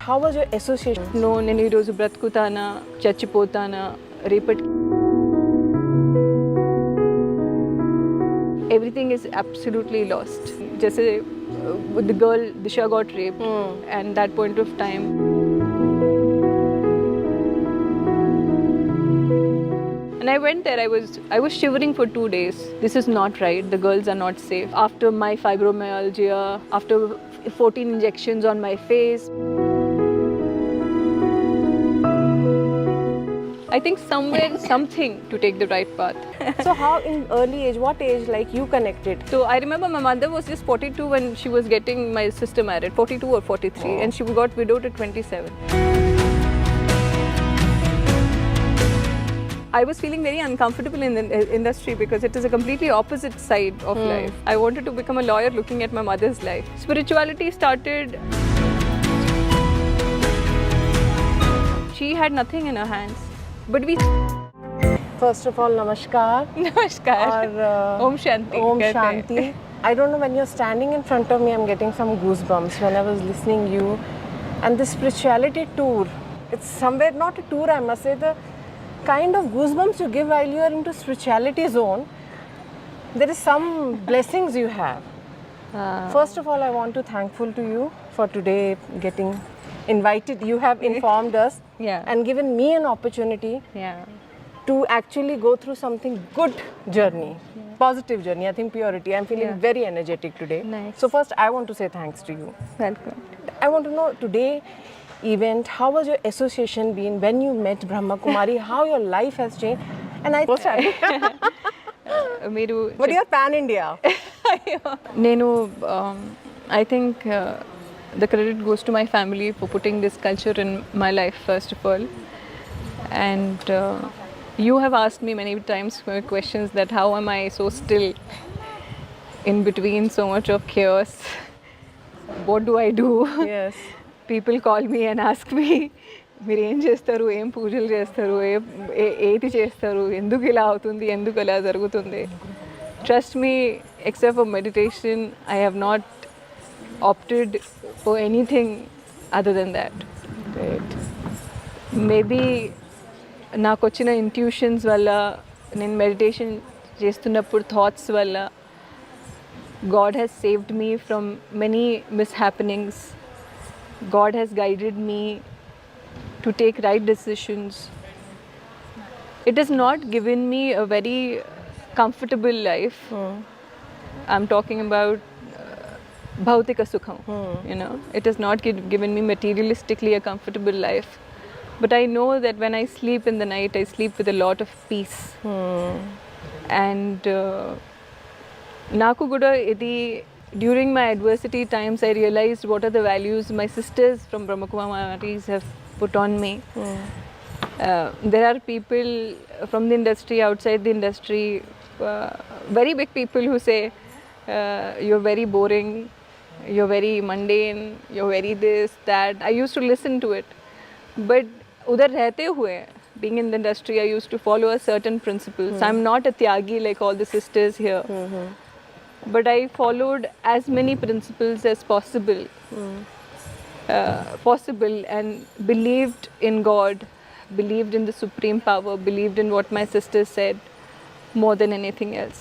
How was your association? No, నేను ఈరోజు బ్రతుకుతానా చచ్చిపోతానా రేపటి everything is absolutely lost. Just the girl Disha got raped and that point of time and I went there, I was shivering for 2 days. This is not right, the girls are not safe. After my fibromyalgia, after 14 injections on my face, I think somewhere something to take the right path. So how in early age, what age like you connected? So I remember my mother was just 42 when she was getting my sister married, 42 or 43, and she got widowed at 27. I was feeling very uncomfortable in the industry because it is a completely opposite side of life. I wanted to become a lawyer looking at my mother's life. Spirituality started. She had nothing in her hands. But we First of all, namaskar. Namaskar. Or Om Shanti. Om कहते हैं. Shanti. I don't know, when you're standing in front of me, I'm getting some goosebumps when I was listening you. And the spirituality tour, it's somewhere not a tour, I must say, the kind of goosebumps you give while you are into spirituality zone, there is some blessings you have. First of all, I want to thankful to you for today getting invited. You have informed us Yeah. and given me an opportunity Yeah. to actually go through something good journey, positive journey. I think purity. I'm feeling Yeah. very energetic today. Nice. So first, I want to say thanks to you. Welcome. I want to know today event, how was your association been when you met Brahma Kumari? How your life has changed? And I మీరు but you're pan India. నేను I think the credit goes to my family for putting this culture in my life first of all, and you have asked me many times questions that how am I so still in between so much of chaos, what do I do? Yes. People call me and ask me మీరు ఏం చేస్తారు, ఏం పూజలు చేస్తారు, ఏది చేస్తారు, ఎందుకు ఇలా అవుతుంది, ఎందుకు ఇలా జరుగుతుంది. Trust me, except for meditation, I have not opted for anything other than that. Great. Maybe నాకు వచ్చిన ఇంట్యూషన్స్ వల్ల, నేను మెడిటేషన్ చేస్తున్నప్పుడు థాట్స్ వల్ల God has saved me from many mishappenings. God has guided me to take right decisions. It has not given me a very comfortable life. I'm talking about bhautika sukham. You know, it has not given me materialistically a comfortable life. But I know that when I sleep in the night, I sleep with a lot of peace. And Naku Guda idi, during my adversity times, I realized what are the values my sisters from Brahma Kumaris have put on me. There are people from the industry, outside the industry, very big people who say, you're very boring, you're very mundane, you're very this, that. I used to listen to it. But udhar rehte hue, being in the industry, I used to follow a certain principles. I'm not a tyagi like all the sisters here. But I followed as many principles as possible, and believed in God, believed in the supreme power, believed in what my sisters said more than anything else.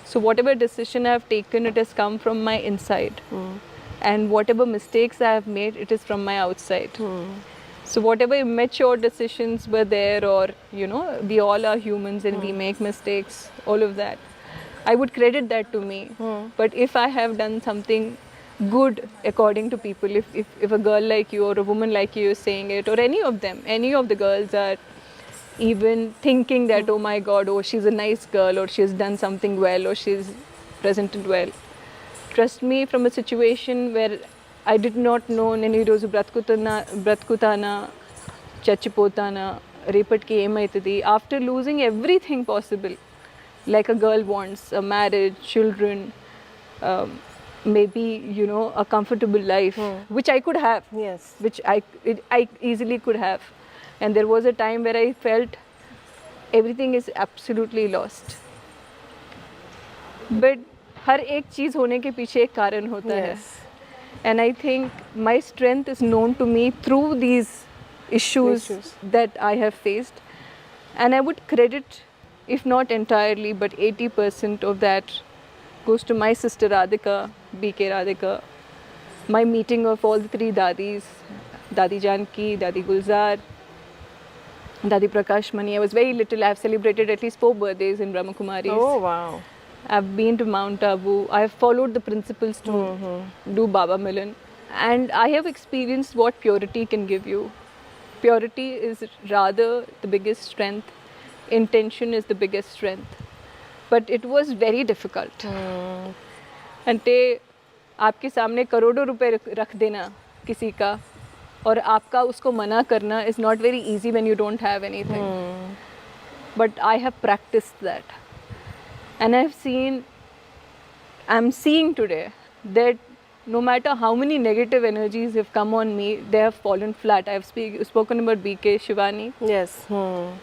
So whatever decision I have taken, it has come from my inside. And whatever mistakes I have made, it is from my outside. So whatever immature decisions were there, or you know, we all are humans and we make mistakes, all of that, I would credit that to me. But if I have done something good according to people, if a girl like you or a woman like you is saying it, or any of them, any of the girls are even thinking that, oh my God, oh she's a nice girl, or she's done something well, or she's presented well, trust me, from a situation where I did not know నేను ఈరోజు బ్రతుకుతానా చచ్చిపోతానా రేపటికి ఏమవుతుంది, after losing everything possible, like a girl wants a marriage, children, maybe, you know, a comfortable life, which I could have, Yes. which I easily could have. And there was a time where I felt everything is absolutely lost. But हर एक चीज़ होने के पीछे एक कारण होता है. Yes. And I think my strength is known to me through these issues that I have faced. And I would credit, if not entirely, but 80% of that goes to my sister Radhika, BK Radhika, my meeting of all the three dadis, Dadi Janki, Dadi Gulzar, Dadi Prakash Mani. I was very little. I've celebrated at least 4 birthdays in Brahma Kumaris. Oh, wow. I've been to Mount Abu. I have followed the principles to do Baba Milan. And I have experienced what purity can give you. Purity is rather the biggest strength. Intention is the biggest strength. But it was very difficult. अंटे आपके सामने करोड़ों रुपए रख देना किसी का और आपका उसको मना करना is not very easy when you don't have anything. But I have practiced that. And I'm seeing today that no matter how many negative energies have come on me, they have fallen flat. I've spoken about BK, Shivani. Yes.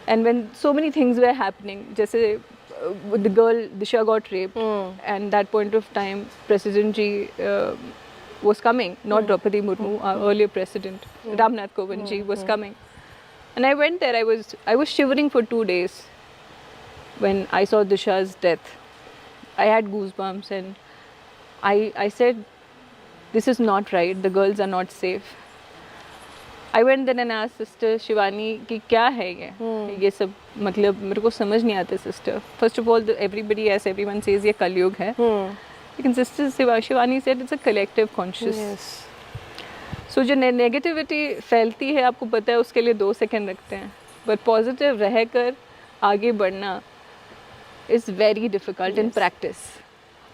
And when so many things were happening, just the girl Disha got raped, and that point of time, President Ji was coming, not Draupadi Murmu, our earlier president, Ramnath Kovind Ji was coming. And I went there, I was shivering for 2 days when I saw Disha's death. I had goosebumps and I said, this is not right, the girls are not safe. I went then and asked Sister Shivani कि क्या है ये सब मतलब मेरे को समझ नहीं आता sister. First of all, everybody, as everyone says, ये कलयुग है. लेकिन Sister Shivani said it's a collective conscious. Yes. So जो नेगेटिविटी फैलती है आपको पता है उसके लिए 2 सेकंड लगते हैं. But positive रहकर आगे बढ़ना is very difficult in practice.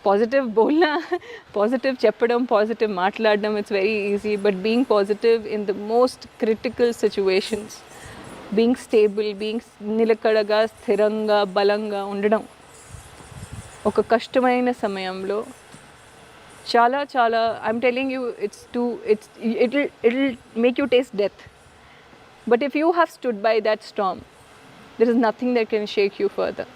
Positive bolna, positive cheppadam, positive maatladam, it's very easy. But being positive in the most critical situations, being stable, being nilakadaga, sthiranga, balanga, undadam. Oka kashtamayina samayamlo chala I'm telling you it'll make you taste death. But if you have stood by that storm, there is nothing that can shake you further.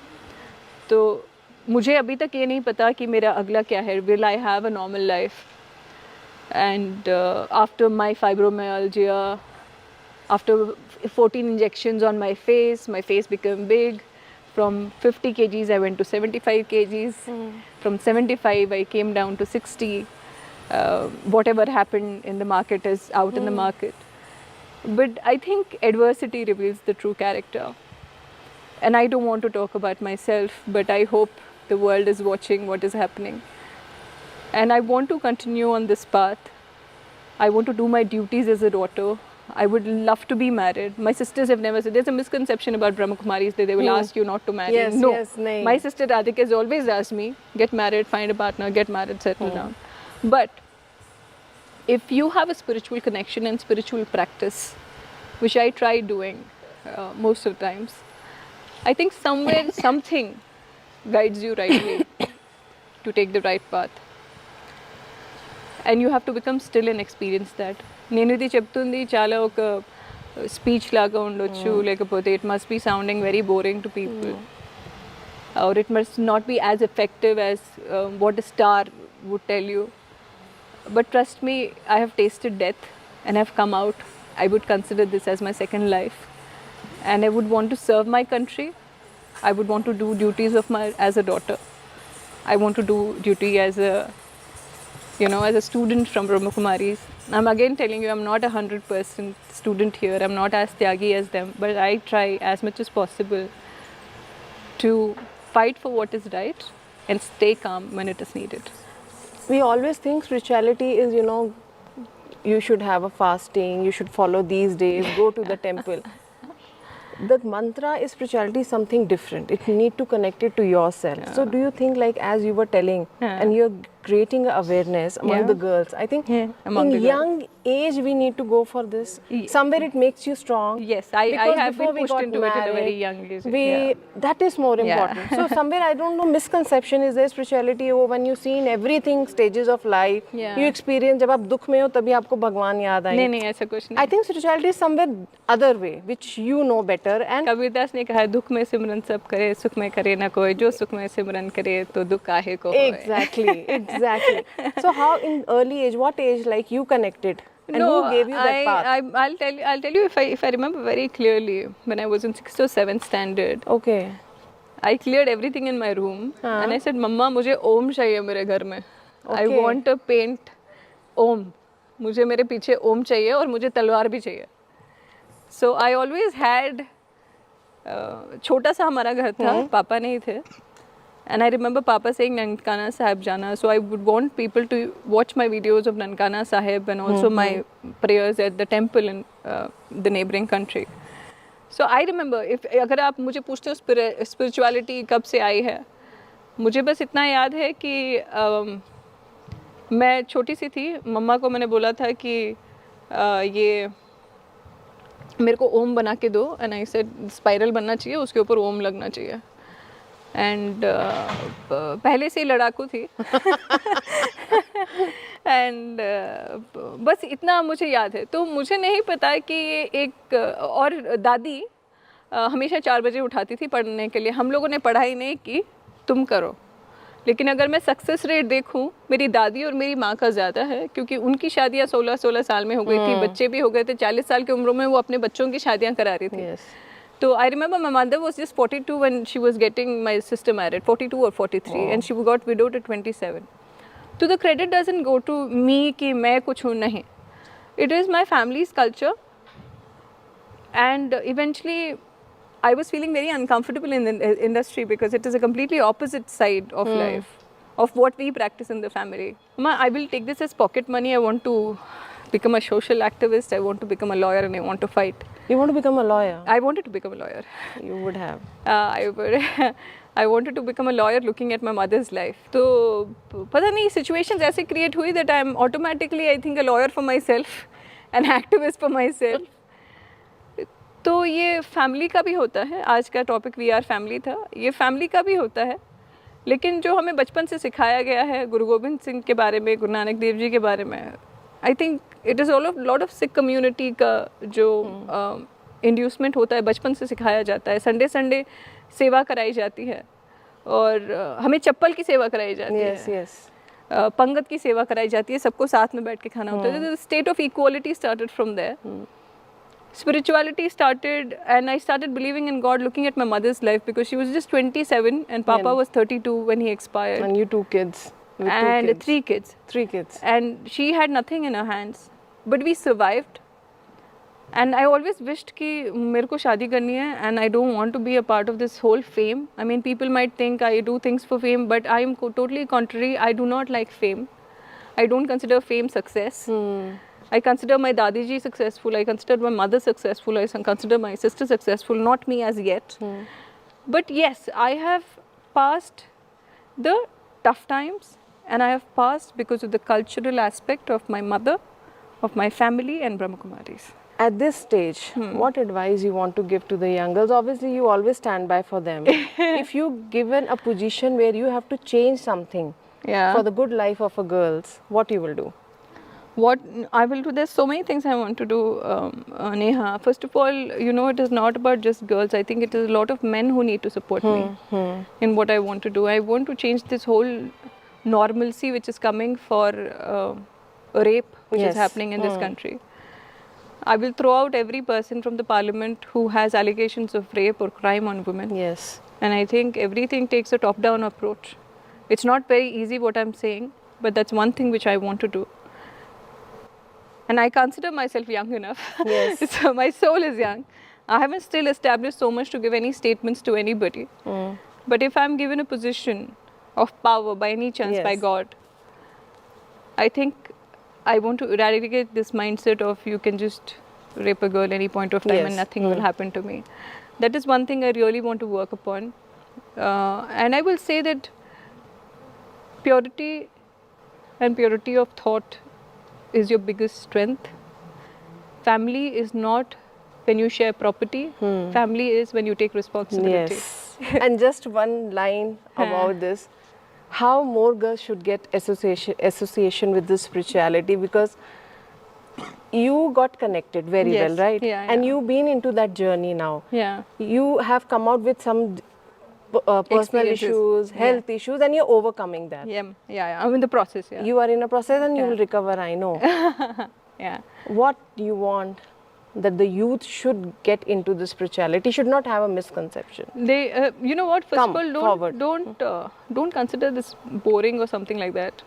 तो मुझे अभी तक ये नहीं पता कि मेरा अगला क्या है. Will I have a normal life? And after my fibromyalgia, after 14 injections on my face became big. From 50 kgs I went to 75 kgs. From 75 I came down to 60. Whatever happened in the market is out in the market. But I think adversity reveals the true character. And I don't want to talk about myself, but I hope the world is watching what is happening. And I want to continue on this path. I want to do my duties as a daughter. I would love to be married. My sisters have never said, there's a misconception about Brahma Kumaris that they will ask you not to marry. Yes, no. yes, nahin. My sister Radhika has always asked me, get married, find a partner, get married, settle down. But if you have a spiritual connection and spiritual practice, which I try doing most of the times, I think somewhere something guides you rightly to take the right path. And you have to become still and experience that. నేను ఇది చెప్తుంది చాలా ఒక speech లాగా ఉండొచ్చు లేకపోతే it must be sounding very boring to people or it must not be as effective as what a star would tell you but trust me I have tasted death and have come out. I would consider this as my second life, and I would want to serve my country. I would want to do duties of as a daughter. I want to do duty as a student from Brahma Kumaris. I'm again telling you, I'm not 100% student here. I'm not as tyagi as them, but I try as much as possible to fight for what is right and stay calm when it is needed. We always think spirituality is, you should have a fasting, you should follow these days, go to the temple. The mantra is spirituality is something different. It need to connect it to yourself. So do you think, like as you were telling, and you're creating awareness among the girls, I think among in the young age we need to go for this. Somewhere it makes you strong. Yes, I Because have before been we pushed got into it at a very married, young age. That is more important. So somewhere, I don't know, misconception is there spirituality हो when you see in everything stages of life, you experience जब आप दुख में हो तभी आपको भगवान याद आएंगे. नहीं ऐसा कुछ नहीं. I think spirituality is somewhere other way, which you know better. And Kabirdas ने कहा दुख में सिमरन सब करे, सुख में करे ना कोई, जो सुख में सिमरन करे तो दुख काहे को होए. exactly. Exactly. So how in early age, what age like you connected? And who gave you that path? I'll tell you if I remember very clearly when I was in 6th or 7th standard. Okay. I cleared everything in my room and I said, "Mama, मुझे ओम चाहिए मेरे घर में. I Okay. want to paint ओम. मुझे मेरे पीछे ओम चाहिए और मुझे तलवार भी चाहिए." So I always had छोटा सा हमारा घर था, पापा नहीं थे. And I remember Papa saying Nankana Sahib Jana. So I would want people to watch my videos of Nankana Sahib and also my prayers at the temple in the neighboring country. So I remember, अगर आप मुझे पूछते हो spirituality कब से आई है, मुझे बस इतना याद है कि मैं छोटी सी थी, मम्मा को मैंने बोला था कि ये मेरे को ओम बना के दो, एंड आई सेड स्पाइरल बनना चाहिए, उसके ऊपर ओम लगना चाहिए. एंड पहले से ही लड़ाकू थी. एंड बस इतना मुझे याद है. तो मुझे नहीं पता कि ये एक और दादी हमेशा 4 बजे उठाती थी पढ़ने के लिए. हम लोगों ने पढ़ाई नहीं की, तुम करो. लेकिन अगर मैं सक्सेस रेट देखूं, मेरी दादी और मेरी माँ का ज़्यादा है, क्योंकि उनकी शादियाँ 16-16 साल में हो गई थी, बच्चे भी हो गए थे. 40 साल की उम्र में वो अपने बच्चों की शादियाँ करा रही थी. So I remember my mother was just 42 when she was getting my sister married, 42 or 43, and she got widowed at 27. So the credit doesn't go to me कि मैं कुछ हूँ, नहीं. It is my family's culture, and eventually I was feeling very uncomfortable in the industry because it is a completely opposite side of life, of what we practice in the family. Mama, I will take this as pocket money. I want to become a social activist. I want to become a lawyer, and I want to fight. You want to become a lawyer? I wanted to become a lawyer. You would have. I wanted to become a lawyer looking at my mother's life. तो पता नहीं situations ऐसे create हुई that I'm automatically, I think, a lawyer for myself, an activist for myself. तो ये family का भी होता है. आज का topic We Are Family था. ये family का भी होता है. लेकिन जो हमें बचपन से सिखाया गया है गुरु गोविंद सिंह के बारे में, गुरु नानक देव जी के बारे में, I think it is all of lot of Sikh community का जो inducement होता है, बचपन से सिखाया जाता है. संडे सेवा कराई जाती है और हमें चप्पल की सेवा कराई जाती है. पंगत की सेवा कराई जाती है, सबको साथ में बैठ के खाना होता है. The state of equality started from there. Spirituality started, and I started believing in God looking at my mother's life, because she was just 27 and Papa was 32 when he expired. And you 2 kids. And 3 kids. 3 kids. And she had nothing in her hands. But we survived. And I always wished कि मेरे को शादी करनी है, and I don't want to be a part of this whole fame. I mean, people might think I do things for fame, but I am totally contrary. I do not like fame. I don't consider fame success. I consider my Dadi ji successful. I consider my mother successful. I consider my sister successful. Not me as yet. But yes, I have passed the tough times, and I have passed because of the cultural aspect of my mother, of my family, and Brahma Kumaris. At this stage, what advice you want to give to the young girls? Obviously, you always stand by for them. If you given a position where you have to change something for the good life of a girls, what you will do? What I will do, there's so many things I want to do, Neha. First of all, you know, it is not about just girls. I think it is a lot of men who need to support me in what I want to do. I want to change this whole normalcy which is coming for rape, which is happening in this country. I will throw out every person from the parliament who has allegations of rape or crime on women. Yes. And I think everything takes a top-down approach. It's not very easy what I'm saying, but that's one thing which I want to do. And I consider myself young enough. Yes. So my soul is young. I haven't still established so much to give any statements to anybody. But if I'm given a position of power by any chance, by God, I think I want to eradicate this mindset of you can just rape a girl any point of time and nothing will happen to me. That is one thing I really want to work upon. And I will say that purity and purity of thought is your biggest strength. Family is not when you share property. Family is when you take responsibility. Yes. And just one line about this. How more girls should get association with this spirituality, because you got connected very well, right? Yeah, and you've been into that journey now. Yeah. You have come out with some personal Experiences. issues, health issues, and you're overcoming that. Yeah. I'm in the process. Yeah. You are in a process and you will recover, I know. Yeah. What do you want that the youth should get into the spirituality? Should not have a misconception. They, you know what? First Come of all, forward. don't consider this boring or something like that.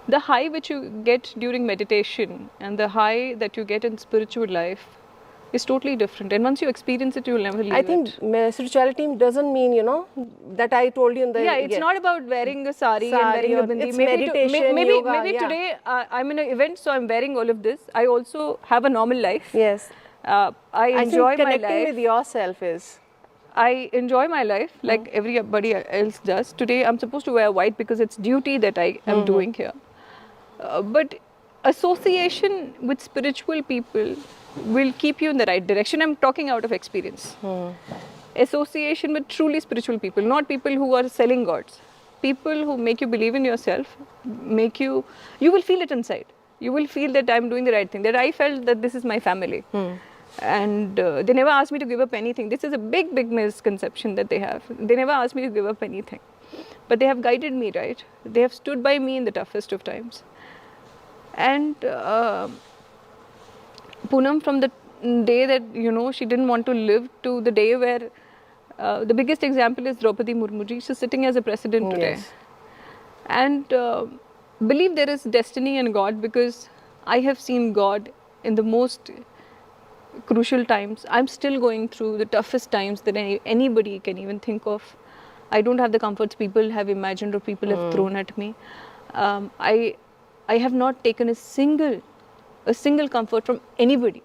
The high which you get during meditation and the high that you get in spiritual life is totally different. And once you experience it, you will never leave I think spirituality doesn't mean, that I told you in the... yeah, it's not about wearing a sari and Sari wearing a or- bindi. it's meditation, maybe yoga, yeah. today I'm in an event, so I'm wearing all of this. I also have a normal life. Yes. I I enjoy think my connecting life. with yourself is... I enjoy my life like everybody else does. Today I'm supposed to wear white because it's duty that I am doing here. But association with spiritual people will keep you in the right direction. I'm talking out of experience. Association with truly spiritual people, not people who are selling gods. People who make you believe in yourself, you will feel it inside. You will feel that I'm doing the right thing, that I felt that this is my family. And they never asked me to give up anything. This is a big, big misconception that they have. They never asked me to give up anything. But they have guided me, right? They have stood by me in the toughest of times. And Poonam, from the day that, she didn't want to live to the day where the biggest example is Draupadi Murmu. She's sitting as a president today. Yes. And believe there is destiny in God, because I have seen God in the most crucial times. I'm still going through the toughest times that anybody can even think of. I don't have the comforts people have imagined or people have thrown at me. I have not taken a single comfort from anybody.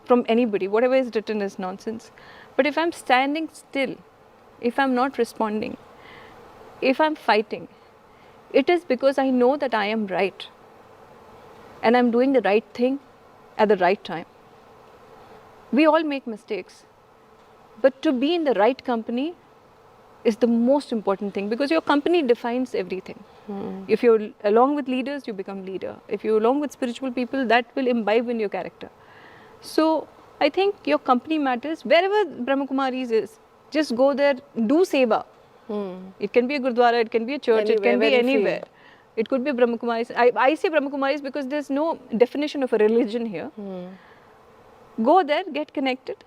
Whatever is written is nonsense. But if I'm standing still, if I'm not responding, if I'm fighting, it is because I know that I am right. And I'm doing the right thing at the right time. We all make mistakes. But to be in the right company is the most important thing, because your company defines everything. If you're along with leaders, you become leader. If you're along with spiritual people, that will imbibe in your character. So I think your company matters. Wherever Brahmakumaris is, just go there, do seva. It can be a Gurdwara, it can be a church, it can be Anywhere, anywhere. It could be Brahmakumaris. I say Brahmakumaris because there's no definition of a religion here. Go there, get connected,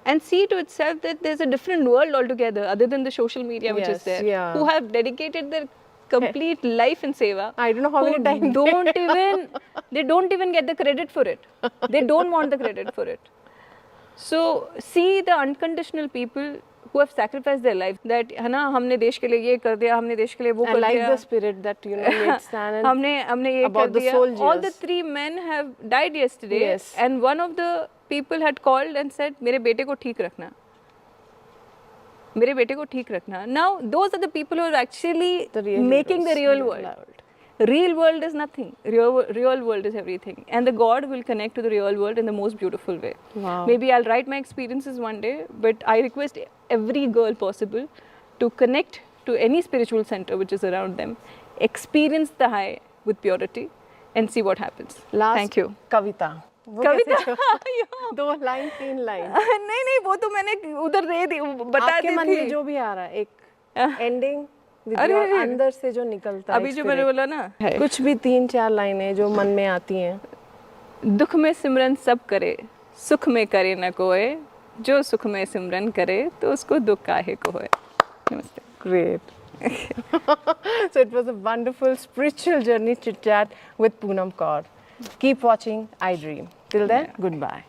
and see to itself that there's a different world altogether other than the social media which is Yes, there, yeah. who have dedicated their complete life in seva. I don't know how who many times they don't even get the credit for it. They don't want the credit for it. So see the unconditional people who have sacrificed their life, that है ना, हमने देश के लिए ये कर दिया, हमने देश के लिए वो I कर like दिया, the spirit that you stand and हमने ये कर about the दिया. soldiers. All the 3 men have died yesterday. Yes. And one of the people had called and said, मेरे बेटे को ठीक रखना, मेरे बेटे को ठीक रखना. Now those are the people who are actually making the real world. Real world is nothing. Real world is everything. And the God will connect to the real world in the most beautiful way. Wow. Maybe I'll write my experiences one day, but I request every girl possible to connect to any spiritual center which is around them, experience the high with purity, and see what happens. Last Thank you. कविता. वो कविता कैसे छो- 2 line 3 line नहीं वो तो मैंने उधर दे दी, बता आपके दी मन थी. में जो भी आ रहा है, एक एंडिंग अरे, अंदर से जो निकलता है अभी जो मैंने spirit. बोला ना, कुछ भी 3-4 लाइनें जो मन में आती हैं. दुख में सिमरन सब करे, सुख में करे न कोय, जो सुख में सिमरन करे तो उसको दुख काहे को होए. नमस्ते. Great. So it was a wonderful spiritual journey chit chat with Poonam Kaur. Keep watching I Dream. Till then, goodbye.